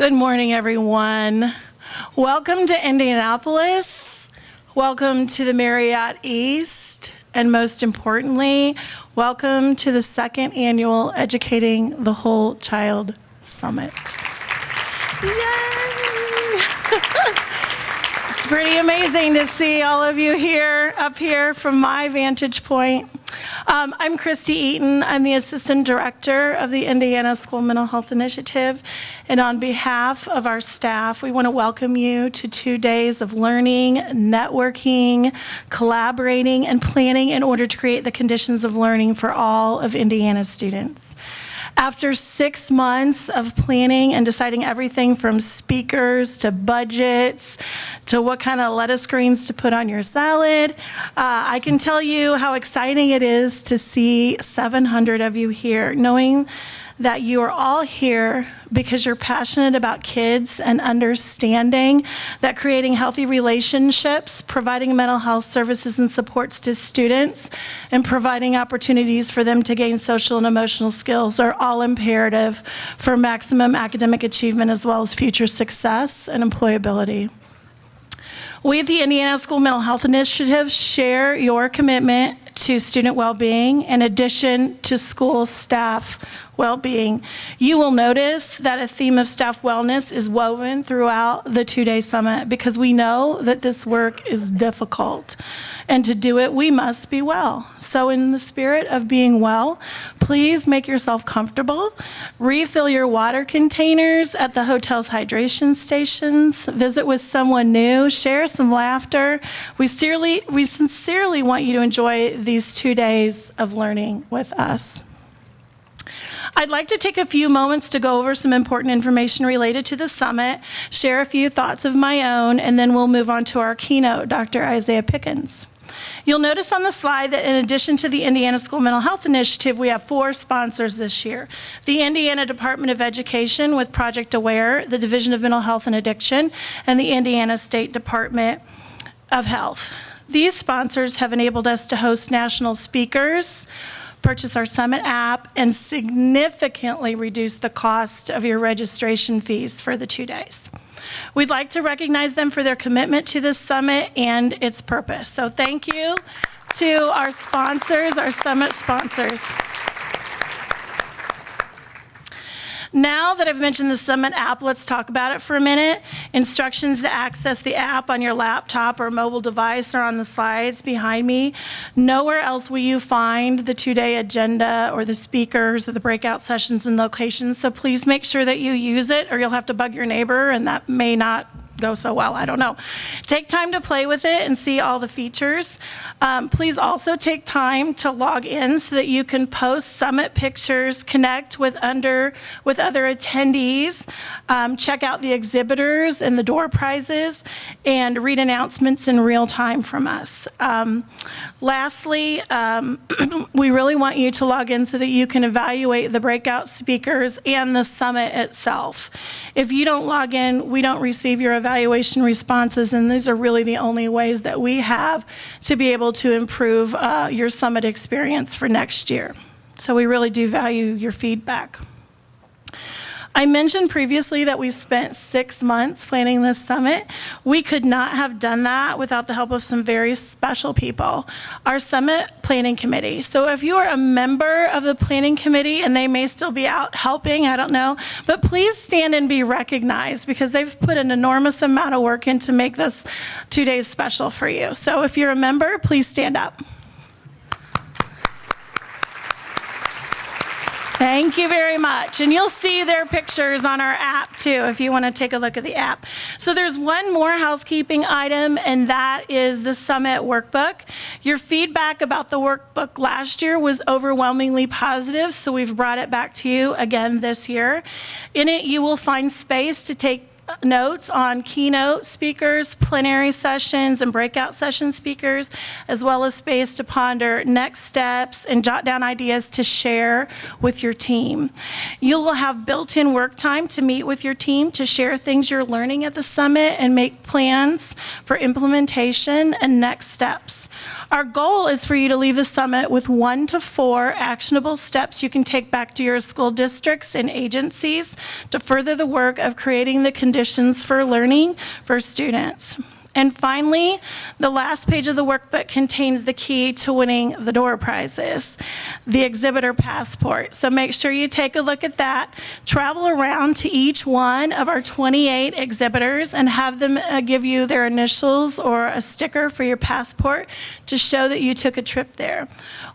Good morning, everyone. Welcome to Indianapolis. Welcome to the Marriott East. And most importantly, welcome to the second annual Educating the Whole Child Summit. Yay! It's pretty amazing to see all of you here, up here from my vantage point. I'm Kristy Eaton. I'm the Assistant Director of the Indiana School Mental Health Initiative. And on behalf of our staff, we want to welcome you to 2 days of learning, networking, collaborating, and planning in order to create the conditions of learning for all of Indiana's students. After 6 months of planning and deciding everything from speakers to budgets to what kind of lettuce greens to put on your salad, I can tell you how exciting it is to see 700 of you here, knowing that you are all here because you're passionate about kids and understanding that creating healthy relationships, providing mental health services and supports to students, and providing opportunities for them to gain social and emotional skills are all imperative for maximum academic achievement as well as future success and employability. We at the Indiana School Mental Health Initiative share your commitment to student well-being in addition to school staff well-being. You will notice that a theme of staff wellness is woven throughout the 2-day summit because we know that this work is difficult. And to do it, we must be well. So in the spirit of being well, please make yourself comfortable. Refill your water containers at the hotel's hydration stations. Visit with someone new. Share some laughter. We sincerely want you to enjoy these 2 days of learning with us. I'd like to take a few moments to go over some important information related to the summit, share a few thoughts of my own, and then we'll move on to our keynote, Dr. Isaiah Pickens. You'll notice on the slide that in addition to the Indiana School Mental Health Initiative, we have 4 sponsors this year. The Indiana Department of Education with Project Aware, the Division of Mental Health and Addiction, and the Indiana State Department of Health. These sponsors have enabled us to host national speakers, purchase our Summit app, and significantly reduce the cost of your registration fees for the 2 days. We'd like to recognize them for their commitment to this summit and its purpose. So thank you to our sponsors, our summit sponsors. Now that I've mentioned the Summit app, let's talk about it for a minute. Instructions to access the app on your laptop or mobile device are on the slides behind me. Nowhere else will you find the 2-day agenda or the speakers or the breakout sessions and locations, so please make sure that you use it or you'll have to bug your neighbor and that may not go so well, I don't know. Take time to play with it and see all the features. Please also take time to log in so that you can post summit pictures, connect with other attendees, check out the exhibitors and the door prizes, and read announcements in real time from us. Lastly, we really want you to log in so that you can evaluate the breakout speakers and the summit itself. If you don't log in, we don't receive your evaluation responses, and these are really the only ways that we have to be able to improve your summit experience for next year. So we really do value your feedback. I mentioned previously that we spent 6 months planning this summit. We could not have done that without the help of some very special people. Our summit planning committee. So if you are a member of the planning committee, and they may still be out helping, I don't know, but please stand and be recognized because they've put an enormous amount of work in to make this 2 days special for you. So if you're a member, please stand up. Thank you very much. And you'll see their pictures on our app too if you want to take a look at the app. So there's one more housekeeping item, and that is the Summit Workbook. Your feedback about the workbook last year was overwhelmingly positive, so we've brought it back to you again this year. In it, you will find space to take notes on keynote speakers, plenary sessions, and breakout session speakers, as well as space to ponder next steps and jot down ideas to share with your team. You will have built-in work time to meet with your team to share things you're learning at the summit and make plans for implementation and next steps. Our goal is for you to leave the summit with 1 to 4 actionable steps you can take back to your school districts and agencies to further the work of creating the conditions for learning for students. And finally, the last page of the workbook contains the key to winning the door prizes, the exhibitor passport. So make sure you take a look at that. Travel around to each one of our 28 exhibitors and have them give you their initials or a sticker for your passport to show that you took a trip there.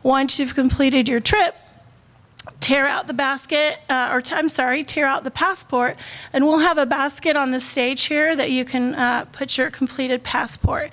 Once you've completed your trip, tear out the basket, tear out the passport, and we'll have a basket on the stage here that you can put your completed passport.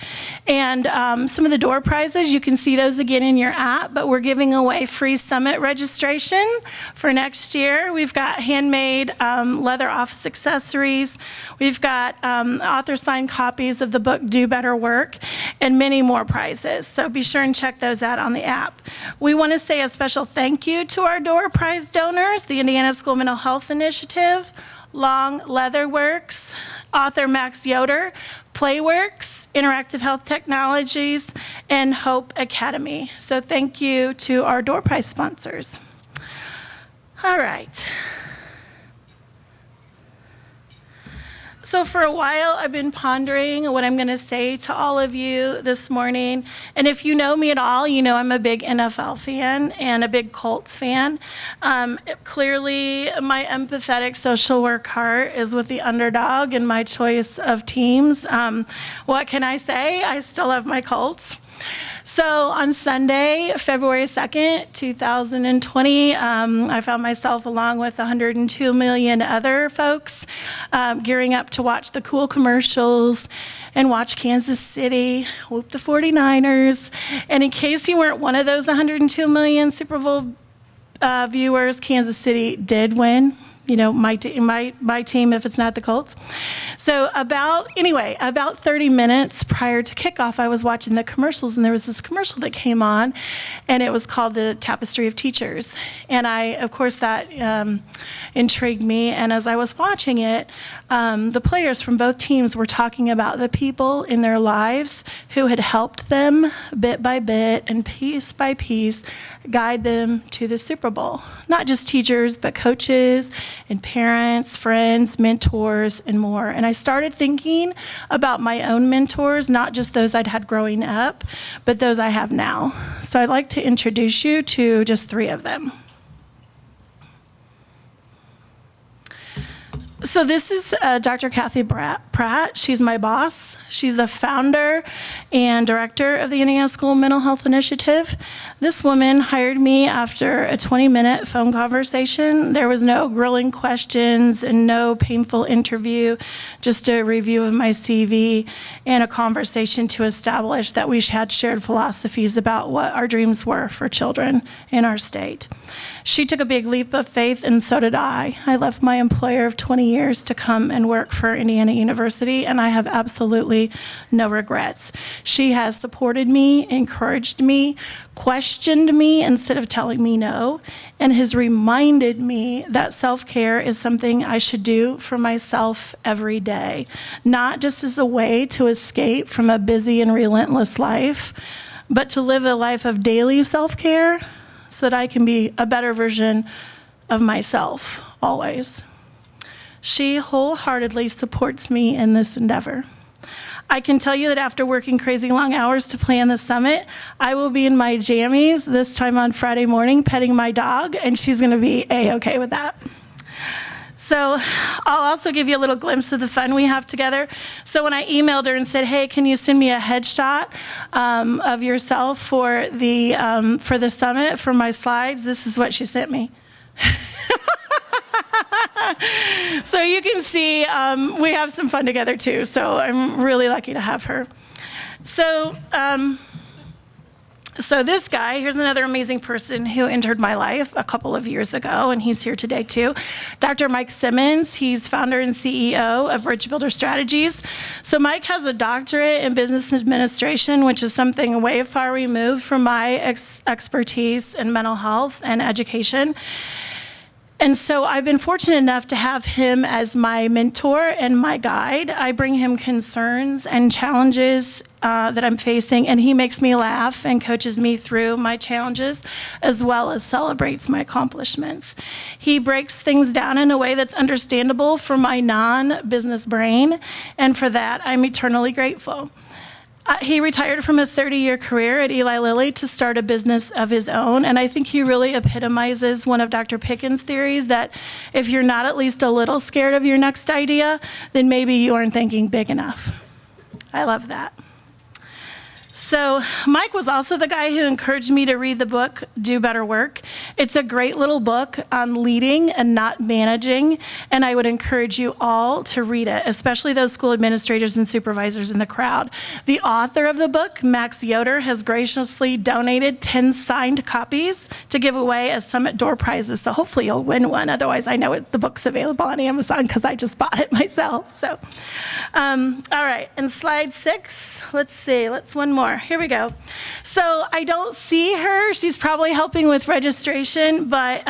And some of the door prizes, you can see those again in your app, but we're giving away free summit registration for next year. We've got handmade leather office accessories. We've got author-signed copies of the book Do Better Work, and many more prizes. So be sure and check those out on the app. We want to say a special thank you to our door prize donors, the Indiana School Mental Health Initiative, Long Leatherworks, author Max Yoder, Playworks, Interactive Health Technologies, and Hope Academy. So thank you to our door prize sponsors. All right. So for a while, I've been pondering what I'm going to say to all of you this morning. And if you know me at all, you know I'm a big NFL fan and a big Colts fan. Clearly, my empathetic social work heart is with the underdog in my choice of teams. What can I say? I still love my Colts. So on Sunday, February 2nd, 2020, I found myself along with 102 million other folks gearing up to watch the cool commercials and watch Kansas City whoop the 49ers. And in case you weren't one of those 102 million Super Bowl viewers, Kansas City did win. You know, my team, if it's not the Colts. So about 30 minutes prior to kickoff, I was watching the commercials, and there was this commercial that came on, and it was called The Tapestry of Teachers. And of course, that intrigued me. And as I was watching it, the players from both teams were talking about the people in their lives who had helped them bit by bit and piece by piece guide them to the Super Bowl. Not just teachers, but coaches and parents, friends, mentors, and more. And I started thinking about my own mentors, not just those I'd had growing up, but those I have now. So I'd like to introduce you to just 3 of them. So this is Dr. Kathy Pratt. She's my boss. She's the founder and director of the Indiana School Mental Health Initiative. This woman hired me after a 20-minute phone conversation. There was no grilling questions and no painful interview, just a review of my CV and a conversation to establish that we had shared philosophies about what our dreams were for children in our state. She took a big leap of faith, and so did I. I left my employer of 20 years to come and work for Indiana University, and I have absolutely no regrets. She has supported me, encouraged me, questioned me instead of telling me no, and has reminded me that self-care is something I should do for myself every day, not just as a way to escape from a busy and relentless life, but to live a life of daily self-care so that I can be a better version of myself always. She wholeheartedly supports me in this endeavor. I can tell you that after working crazy long hours to plan the summit, I will be in my jammies this time on Friday morning petting my dog, and she's going to be A-okay with that. So I'll also give you a little glimpse of the fun we have together. So when I emailed her and said, hey, can you send me a headshot of yourself for the summit for my slides, this is what she sent me. So you can see we have some fun together too. So I'm really lucky to have her. So So this guy, here's another amazing person who entered my life a couple of years ago, and he's here today too. Dr. Mike Simmons, he's founder and CEO of Bridge Builder Strategies. So Mike has a doctorate in business administration, which is something way far removed from my expertise in mental health and education. And so I've been fortunate enough to have him as my mentor and my guide. I bring him concerns and challenges that I'm facing, and he makes me laugh and coaches me through my challenges, as well as celebrates my accomplishments. He breaks things down in a way that's understandable for my non-business brain, and for that, I'm eternally grateful. He retired from a 30-year career at Eli Lilly to start a business of his own, and I think he really epitomizes one of Dr. Pickens' theories that if you're not at least a little scared of your next idea, then maybe you aren't thinking big enough. I love that. So Mike was also the guy who encouraged me to read the book, Do Better Work. It's a great little book on leading and not managing, and I would encourage you all to read it, especially those school administrators and supervisors in the crowd. The author of the book, Max Yoder, has graciously donated 10 signed copies to give away as Summit Door prizes, so hopefully you'll win one. Otherwise, I know the book's available on Amazon because I just bought it myself. So, all right, and slide 6, let's one more. Here we go. So I don't see her. She's probably helping with registration, but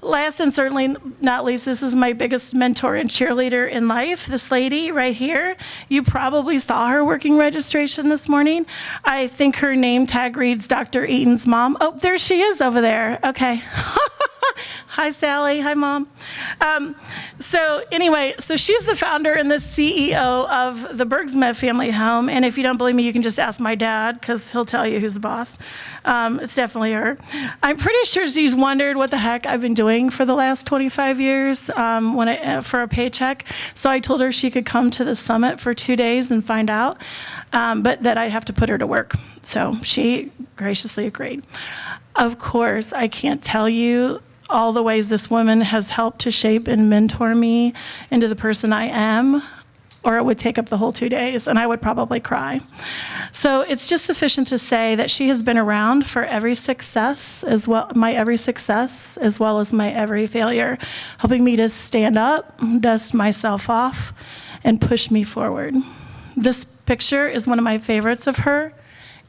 last and certainly not least, this is my biggest mentor and cheerleader in life, this lady right here. You probably saw her working registration this morning. I think her name tag reads Dr. Eaton's mom. Oh, there she is over there. Okay. Hi, Sally. Hi, Mom. So she's the founder and the CEO of the Bergsmed Family Home. And if you don't believe me, you can just ask my dad because he'll tell you who's the boss. It's definitely her. I'm pretty sure she's wondered what the heck I've been doing for the last 25 years for a paycheck. So I told her she could come to the summit for 2 days and find out, but that I'd have to put her to work. So she graciously agreed. Of course, I can't tell you all the ways this woman has helped to shape and mentor me into the person I am, or it would take up the whole 2 days, and I would probably cry. So it's just sufficient to say that she has been around for every success, my every success, as well as my every failure, helping me to stand up, dust myself off, and push me forward. This picture is one of my favorites of her.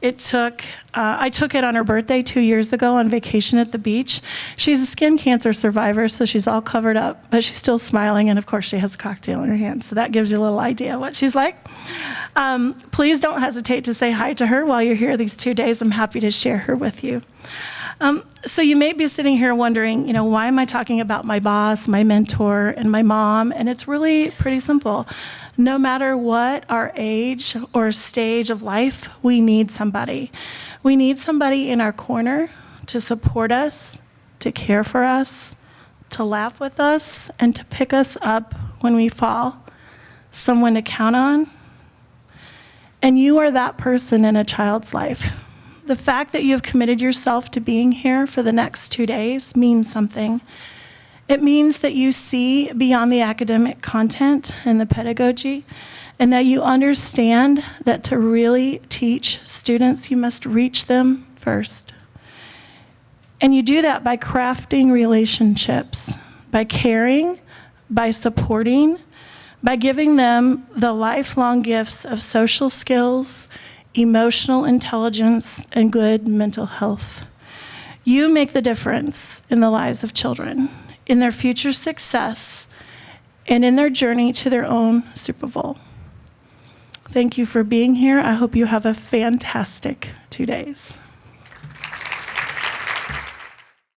I took it on her birthday 2 years ago on vacation at the beach. She's a skin cancer survivor, so she's all covered up, but she's still smiling, and of course she has a cocktail in her hand, so that gives you a little idea what she's like. Please don't hesitate to say hi to her while you're here these 2 days. I'm happy to share her with you. So you may be sitting here wondering, why am I talking about my boss, my mentor, and my mom? And it's really pretty simple. No matter what our age or stage of life, we need somebody. We need somebody in our corner to support us, to care for us, to laugh with us, and to pick us up when we fall. Someone to count on. And you are that person in a child's life. The fact that you have committed yourself to being here for the next 2 days means something. It means that you see beyond the academic content and the pedagogy, and that you understand that to really teach students, you must reach them first. And you do that by crafting relationships, by caring, by supporting, by giving them the lifelong gifts of social skills, emotional intelligence, and good mental health. You make the difference in the lives of children, in their future success, and in their journey to their own Super Bowl. Thank you for being here. I hope you have a fantastic 2 days.